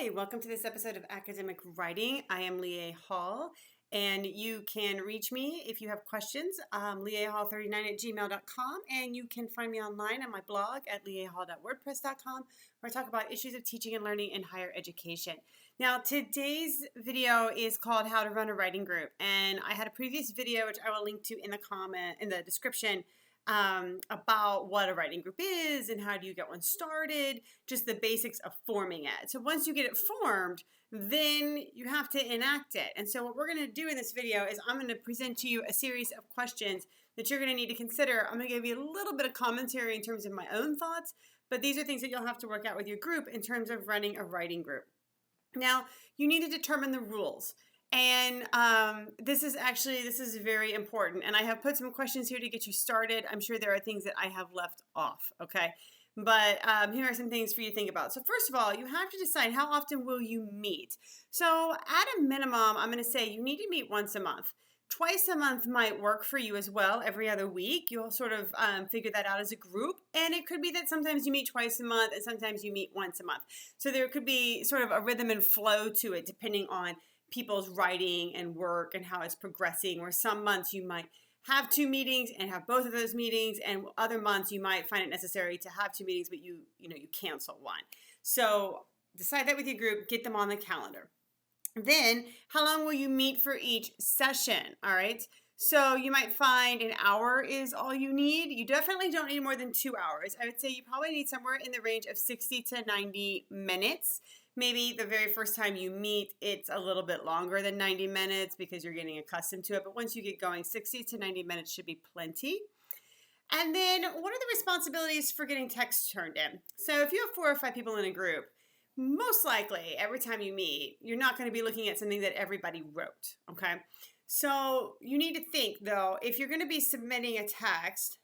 Hi, welcome to this episode of Academic Writing. I am Leah Hall, and you can reach me if you have questions, leahhall39@gmail.com, and you can find me online on my blog at leahhall.wordpress.com, where I talk about issues of teaching and learning in higher education. Now, today's video is called How to Run a Writing Group, and I had a previous video, which I will link to in the description, about what a writing group is and how do you get one started, just the basics of forming it. So once you get it formed, then you have to enact it. And so what we're going to do in this video is I'm going to present to you a series of questions that you're going to need to consider. I'm going to give you a little bit of commentary in terms of my own thoughts, but these are things that you'll have to work out with your group in terms of running a writing group. Now, you need to determine the rules. And this is very important. And I have put some questions here to get you started. I'm sure there are things that I have left off, okay? But here are some things for you to think about. So first of all, you have to decide how often will you meet. So at a minimum, I'm going to say you need to meet once a month. Twice a month might work for you as well, every other week. You'll sort of figure that out as a group. And it could be that sometimes you meet twice a month and sometimes you meet once a month. So there could be sort of a rhythm and flow to it depending on people's writing and work and how it's progressing. Or some months you might have two meetings and have both of those meetings, and other months you might find it necessary to have two meetings, but you cancel one. So decide that with your group, get them on the calendar. Then, how long will you meet for each session? All right. So you might find an hour is all you need. You definitely don't need more than 2 hours. I would say you probably need somewhere in the range of 60 to 90 minutes. Maybe the very first time you meet, it's a little bit longer than 90 minutes because you're getting accustomed to it. But once you get going, 60 to 90 minutes should be plenty. And then what are the responsibilities for getting text turned in? So if you have 4 or 5 people in a group, most likely every time you meet, you're not going to be looking at something that everybody wrote, okay? So you need to think, though, if you're going to be submitting a text,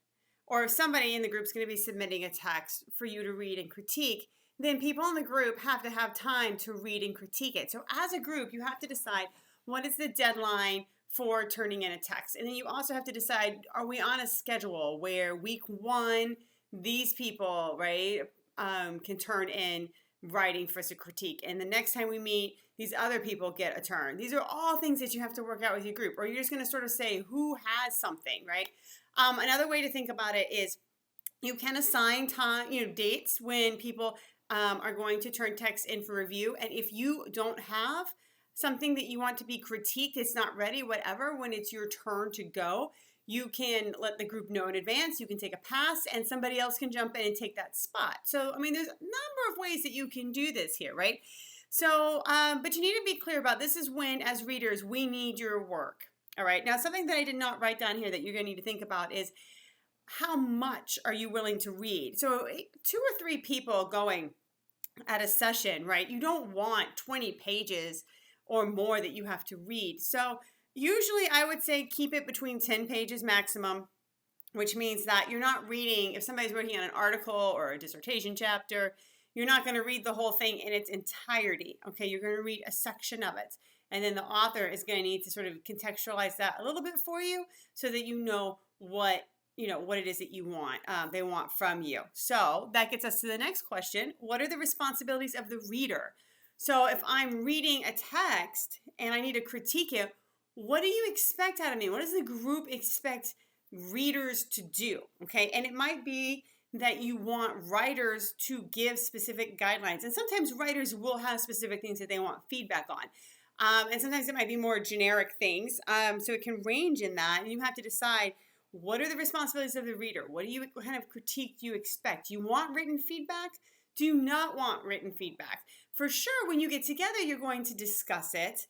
or if somebody in the group is going to be submitting a text for you to read and critique, then people in the group have to have time to read and critique it. So as a group, you have to decide what is the deadline for turning in a text. And then you also have to decide, are we on a schedule where week 1, these people, right, can turn in writing for us to critique, and the next time we meet, these other people get a turn. These are all things that you have to work out with your group, or you're just going to sort of say who has something, right? Another way to think about it is you can assign time, dates when people are going to turn text in for review. And if you don't have something that you want to be critiqued, it's not ready, whatever, when it's your turn to go, you can let the group know in advance. You can take a pass and somebody else can jump in and take that spot. So, I mean, there's a number of ways that you can do this here, right? So, but you need to be clear about this is when, as readers, we need your work. All right. Now, something that I did not write down here that you're going to need to think about is how much are you willing to read? So 2 or 3 people going at a session, right? You don't want 20 pages or more that you have to read. So usually I would say keep it between 10 pages maximum, which means that you're not reading, if somebody's working on an article or a dissertation chapter, you're not going to read the whole thing in its entirety. Okay, you're going to read a section of it. And then the author is going to need to sort of contextualize that a little bit for you so that you know what it is that you want, they want from you. So that gets us to the next question. What are the responsibilities of the reader? So if I'm reading a text and I need to critique it, what do you expect out of me? What does the group expect readers to do? Okay, and it might be that you want writers to give specific guidelines. And sometimes writers will have specific things that they want feedback on. And sometimes it might be more generic things. So it can range in that. And you have to decide, what are the responsibilities of the reader? What kind of critique do you expect? Do you want written feedback? Do you not want written feedback? For sure, when you get together, you're going to discuss it.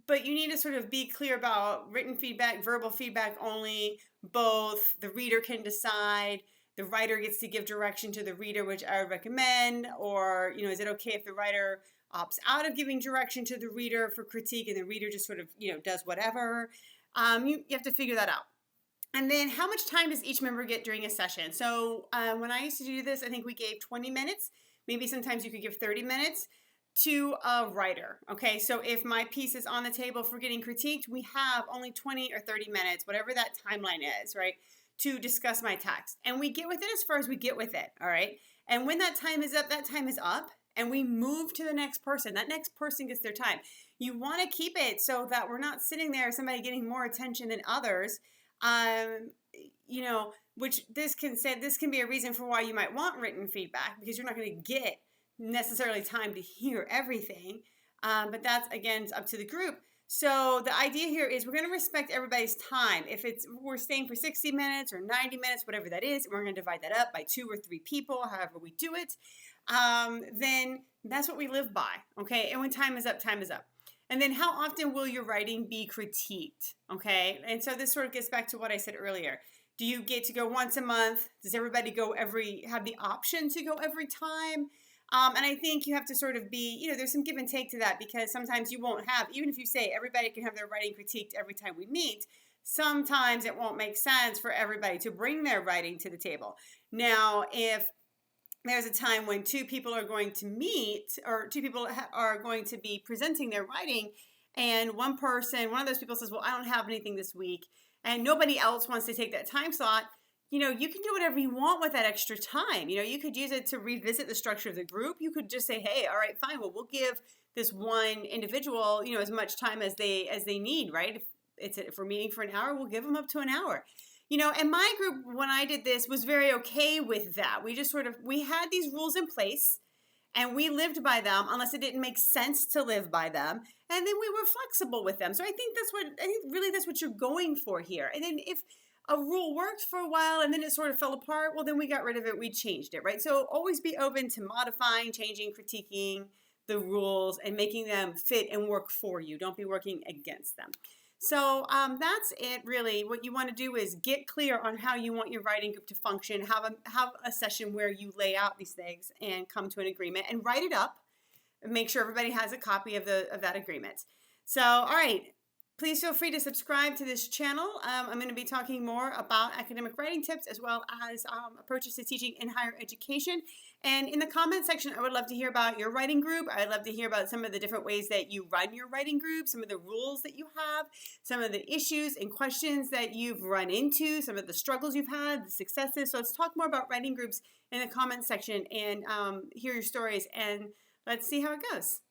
But you need to sort of be clear about written feedback, verbal feedback only, both. The reader can decide. The writer gets to give direction to the reader, which I would recommend. Or, is it okay if the writer opts out of giving direction to the reader for critique and the reader just sort of, does whatever? You have to figure that out. And then how much time does each member get during a session? So when I used to do this, I think we gave 20 minutes. Maybe sometimes you could give 30 minutes to a writer. Okay, so if my piece is on the table for getting critiqued, we have only 20 or 30 minutes, whatever that timeline is, right, to discuss my text. And we get with it as far as we get with it, all right? And when that time is up, and we move to the next person. That next person gets their time. You want to keep it so that we're not sitting there, somebody getting more attention than others. You know, which this can be a reason for why you might want written feedback, because you're not going to get necessarily time to hear everything. But that's, again, up to the group. So the idea here is we're going to respect everybody's time. If we're staying for 60 minutes or 90 minutes, whatever that is, and we're going to divide that up by 2 or 3 people, however we do it, then that's what we live by, okay? And when time is up, time is up. And then how often will your writing be critiqued, okay? And so this sort of gets back to what I said earlier. Do you get to go once a month? Does everybody have the option to go every time? And I think you have to sort of be, there's some give and take to that, because sometimes you won't have, even if you say everybody can have their writing critiqued every time we meet, sometimes it won't make sense for everybody to bring their writing to the table. Now, if there's a time when 2 people are going to meet, or 2 people are going to be presenting their writing, and one of those people says, well, I don't have anything this week, and nobody else wants to take that time slot, you can do whatever you want with that extra time. You could use it to revisit the structure of the group. You could just say, hey, all right, fine. Well, we'll give this one individual, as much time as they need, right? If we're meeting for an hour, we'll give them up to an hour. And my group, when I did this, was very okay with that. We just we had these rules in place, and we lived by them unless it didn't make sense to live by them. And then we were flexible with them. So I think that's what you're going for here. And then if a rule worked for a while and then it sort of fell apart, well, then we got rid of it. We changed it, right? So always be open to modifying, changing, critiquing the rules and making them fit and work for you. Don't be working against them. So that's it, really. What you want to do is get clear on how you want your writing group to function. Have a session where you lay out these things and come to an agreement, and write it up. And make sure everybody has a copy of that agreement. So, all right. Please feel free to subscribe to this channel. I'm going to be talking more about academic writing tips, as well as approaches to teaching in higher education. And in the comment section, I would love to hear about your writing group. I'd love to hear about some of the different ways that you run your writing group, some of the rules that you have, some of the issues and questions that you've run into, some of the struggles you've had, the successes. So let's talk more about writing groups in the comment section and hear your stories, and let's see how it goes.